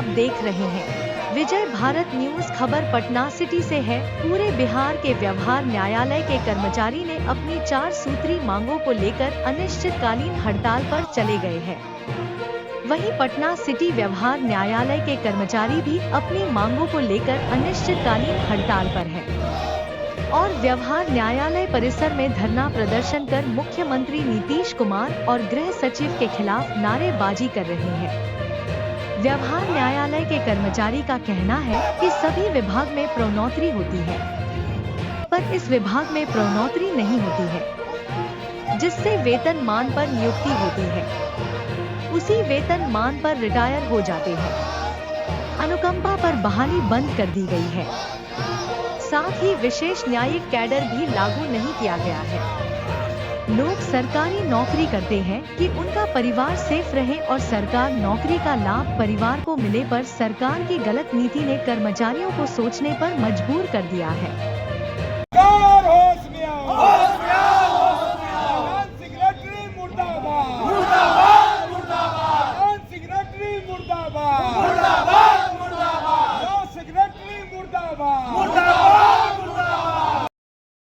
आप देख रहे हैं विजय भारत न्यूज। खबर पटना सिटी से है। पूरे बिहार के व्यवहार न्यायालय के कर्मचारी ने अपनी 4 सूत्री मांगों को लेकर अनिश्चितकालीन हड़ताल पर चले गए हैं। वहीं पटना सिटी व्यवहार न्यायालय के कर्मचारी भी अपनी मांगों को लेकर अनिश्चितकालीन हड़ताल पर है और व्यवहार न्यायालय परिसर में धरना प्रदर्शन कर मुख्यमंत्री नीतीश कुमार और गृह सचिव के खिलाफ नारेबाजी कर रहे हैं। व्यवहार न्यायालय के कर्मचारी का कहना है कि सभी विभाग में प्रोन्नति होती है, पर इस विभाग में प्रोन्नति नहीं होती है, जिससे वेतनमान पर नियुक्ति होती है, उसी वेतनमान पर रिटायर हो जाते हैं। अनुकंपा पर बहाली बंद कर दी गई है। साथ ही विशेष न्यायिक कैडर भी लागू नहीं किया गया है। लोग सरकारी नौकरी करते हैं कि उनका परिवार सेफ रहे और सरकार नौकरी का लाभ परिवार को मिले, पर सरकार की गलत नीति ने कर्मचारियों को सोचने पर मजबूर कर दिया है।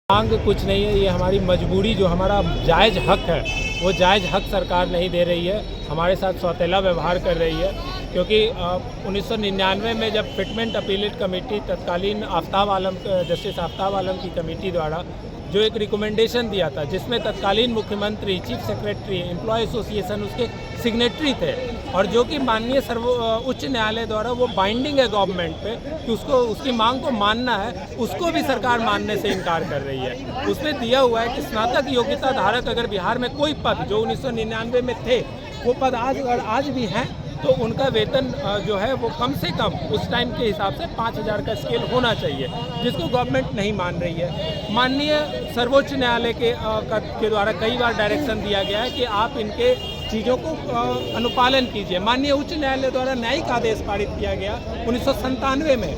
मांग कुछ नहीं है, ये हमारी मजबूरी, जो हमारा जायज़ हक है वो जायज़ हक सरकार नहीं दे रही है, हमारे साथ सौतेला व्यवहार कर रही है। क्योंकि 1999 में जब फिटमेंट अपीलेट कमेटी तत्कालीन जस्टिस आफ्ताब आलम की कमेटी द्वारा जो एक रिकमेंडेशन दिया था, जिसमें तत्कालीन मुख्यमंत्री, चीफ सेक्रेटरी, एम्प्लॉय एसोसिएशन उसके सिग्नेटरी थे, और जो कि माननीय उच्च न्यायालय द्वारा वो बाइंडिंग है गवर्नमेंट पे कि उसको उसकी मांग को मानना है, उसको भी सरकार मानने से इनकार कर रही है। उसमें दिया हुआ है कि स्नातक योग्यता धारक अगर बिहार में कोई पद जो 1999 में थे वो पद आज भी हैं, तो उनका वेतन जो है वो कम से कम उस टाइम के हिसाब से 5,000 का स्केल होना चाहिए, जिसको गवर्नमेंट नहीं मान रही है। माननीय सर्वोच्च न्यायालय के द्वारा कई बार डायरेक्शन दिया गया है कि आप इनके चीज़ों को अनुपालन कीजिए। माननीय उच्च न्यायालय द्वारा न्यायिक आदेश पारित किया गया 1997 में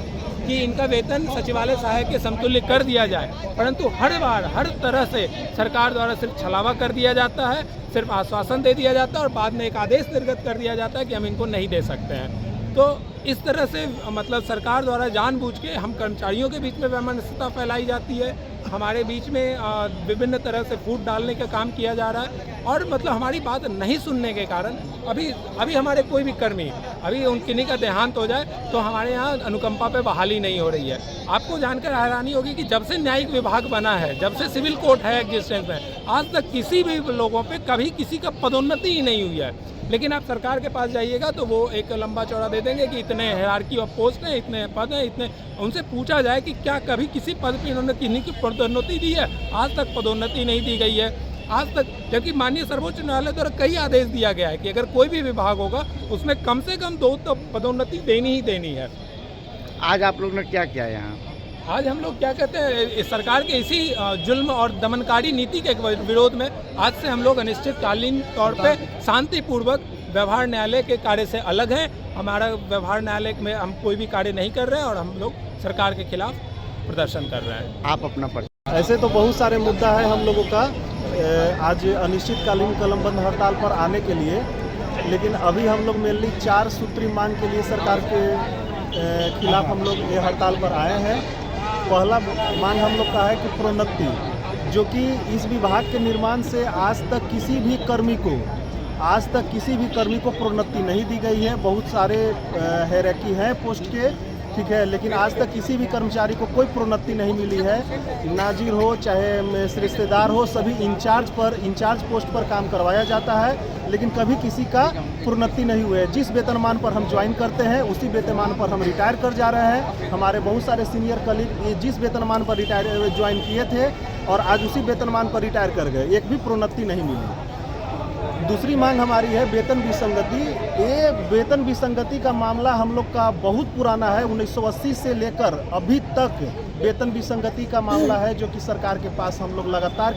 कि इनका वेतन सचिवालय सहायक के समतुल्य कर दिया जाए, परंतु हर बार हर तरह से सरकार द्वारा सिर्फ छलावा कर दिया जाता है, सिर्फ आश्वासन दे दिया जाता है और बाद में एक आदेश निर्गत कर दिया जाता है कि हम इनको नहीं दे सकते हैं। तो इस तरह से मतलब सरकार द्वारा जानबूझ के हम कर्मचारियों के बीच में वैमनस्यता फैलाई जाती है, हमारे बीच में विभिन्न तरह से फूट डालने का काम किया जा रहा है, और मतलब हमारी बात नहीं सुनने के कारण अभी हमारे कोई भी कर्मी अभी किन्हीं का देहांत हो जाए तो हमारे यहाँ अनुकंपा पे बहाली नहीं हो रही है। आपको जानकर हैरानी होगी कि जब से न्यायिक विभाग बना है, जब से सिविल कोर्ट है एग्जिस्टेंस में, आज तक किसी भी लोगों पे कभी किसी का पदोन्नति ही नहीं हुई है। लेकिन आप सरकार के पास जाइएगा तो वो एक लंबा चौड़ा दे देंगे कि इतने हायरार्की ऑफ पोस्ट हैं, इतने पद हैं, इतने। उनसे पूछा जाए कि क्या कभी किसी पद पे इन्होंने किन्हीं की पदोन्नति दी है? आज तक पदोन्नति नहीं दी गई है आज तक, जबकि माननीय सर्वोच्च न्यायालय द्वारा कई आदेश दिया गया है कि अगर कोई भी विभाग होगा उसमें कम से कम 2 तो पदोन्नति देनी ही देनी है। आज आप लोग ने क्या किया यहाँ? आज हम लोग क्या कहते हैं, सरकार के इसी जुल्म और दमनकारी नीति के विरोध में आज से हम लोग अनिश्चितकालीन तौर पे शांतिपूर्वक व्यवहार न्यायालय के कार्य से अलग हैं। हमारा व्यवहार न्यायालय में हम कोई भी कार्य नहीं कर रहे हैं और हम लोग सरकार के खिलाफ प्रदर्शन कर रहे हैं। आप अपना ऐसे तो बहुत सारे मुद्दा है हम लोगों का आज अनिश्चितकालीन कलमबंद हड़ताल पर आने के लिए, लेकिन अभी हम लोग मेनली 4 सूत्री मांग के लिए सरकार के खिलाफ हम लोग ये हड़ताल पर आए हैं। पहला मांग हम लोग का है कि प्रोन्नति, जो कि इस विभाग के निर्माण से आज तक किसी भी कर्मी को प्रोन्नति नहीं दी गई है। बहुत सारे हायरार्की हैं पोस्ट के, ठीक है, लेकिन आज तक किसी भी कर्मचारी को कोई प्रोन्नति नहीं मिली है। नाजिर हो चाहे रिश्तेदार हो, सभी इंचार्ज पोस्ट पर काम करवाया जाता है, लेकिन कभी किसी का प्रोन्नति नहीं हुआ है। जिस वेतनमान पर हम ज्वाइन करते हैं उसी वेतनमान पर हम रिटायर कर जा रहे हैं। हमारे बहुत सारे सीनियर कलीग जिस वेतनमान पर ज्वाइन किए थे और आज उसी वेतनमान पर रिटायर कर गए, एक भी प्रोन्नति नहीं मिली। दूसरी मांग हमारी है वेतन विसंगति। ये वेतन विसंगति का मामला हम लोग का बहुत पुराना है, 1980 से लेकर अभी तक वेतन विसंगति का मामला है, जो कि सरकार के पास हम लोग लगातार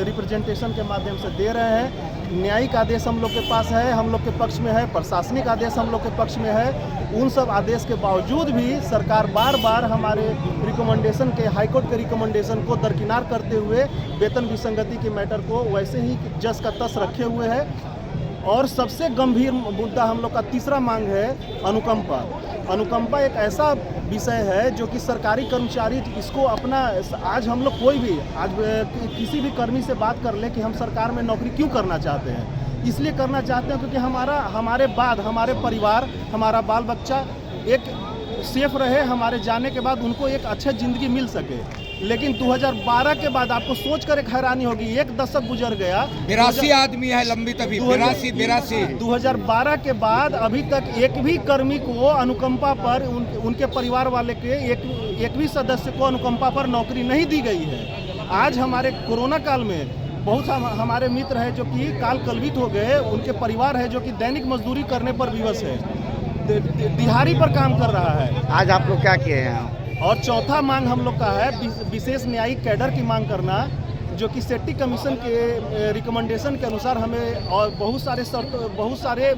रिप्रेजेंटेशन के माध्यम से दे रहे हैं। न्यायिक आदेश हम लोग के पास है, हम लोग के पक्ष में है, प्रशासनिक आदेश हम लोग के पक्ष में है। उन सब आदेश के बावजूद भी सरकार बार बार हमारे रिकमेंडेशन के, हाईकोर्ट के रिकमेंडेशन को दरकिनार करते हुए वेतन विसंगति के मैटर को वैसे ही जस का तस रखे हुए है। और सबसे गंभीर मुद्दा हम लोग का तीसरा मांग है अनुकंपा। अनुकंपा एक ऐसा विषय है जो कि सरकारी कर्मचारी इसको अपना, आज हम लोग कोई भी आज किसी भी कर्मी से बात कर ले कि हम सरकार में नौकरी क्यों करना चाहते हैं, इसलिए करना चाहते हैं क्योंकि हमारे बाद हमारे परिवार, हमारा बाल बच्चा एक सेफ रहे, हमारे जाने के बाद उनको एक अच्छा ज़िंदगी मिल सके। लेकिन 2012 के बाद आपको सोचकर एक हैरानी होगी, एक दशक गुजर गया, 82 आदमी है लंबित अभी, 82। 2012 के बाद अभी तक एक भी कर्मी को अनुकंपा पर उनके परिवार वाले के एक भी सदस्य को अनुकंपा पर नौकरी नहीं दी गई है। आज हमारे कोरोना काल में बहुत हमारे मित्र हैं जो कि काल कलवित हो गए, उनके परिवार है जो कि दैनिक मजदूरी करने पर विवश है, दिहाड़ी पर काम कर रहा है। आज आप लोग क्या किए हैं यहाँ? और चौथा मांग हम लोग का है विशेष न्यायिक कैडर की मांग करना, जो कि सेट्टी कमीशन के रिकमेंडेशन के अनुसार हमें और बहुत सारे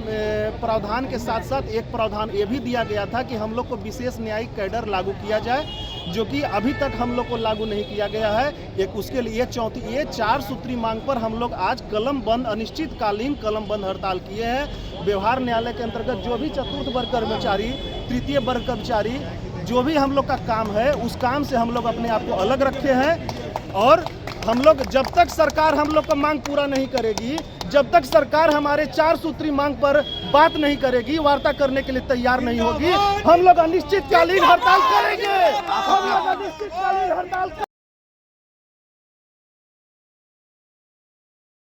प्रावधान के साथ साथ एक प्रावधान ये भी दिया गया था कि हम लोग को विशेष न्यायिक कैडर लागू किया जाए, जो कि अभी तक हम लोग को लागू नहीं किया गया है। एक उसके लिए ये 4 सूत्री मांग पर हम लोग आज कलम बंद, अनिश्चितकालीन कलम बंद हड़ताल किए हैं। व्यवहार न्यायालय के अंतर्गत जो भी चतुर्थ वर्ग कर्मचारी, तृतीय वर्ग कर्मचारी, जो भी हम लोग का काम है, उस काम से हम लोग अपने आप को अलग रखे हैं। और हम लोग जब तक सरकार हम लोग का मांग पूरा नहीं करेगी, जब तक सरकार हमारे 4 सूत्री मांग पर बात नहीं करेगी, वार्ता करने के लिए तैयार नहीं होगी, हम लोग अनिश्चितकालीन हड़ताल करेंगे। हम लोग अनिश्चितकालीन हड़ताल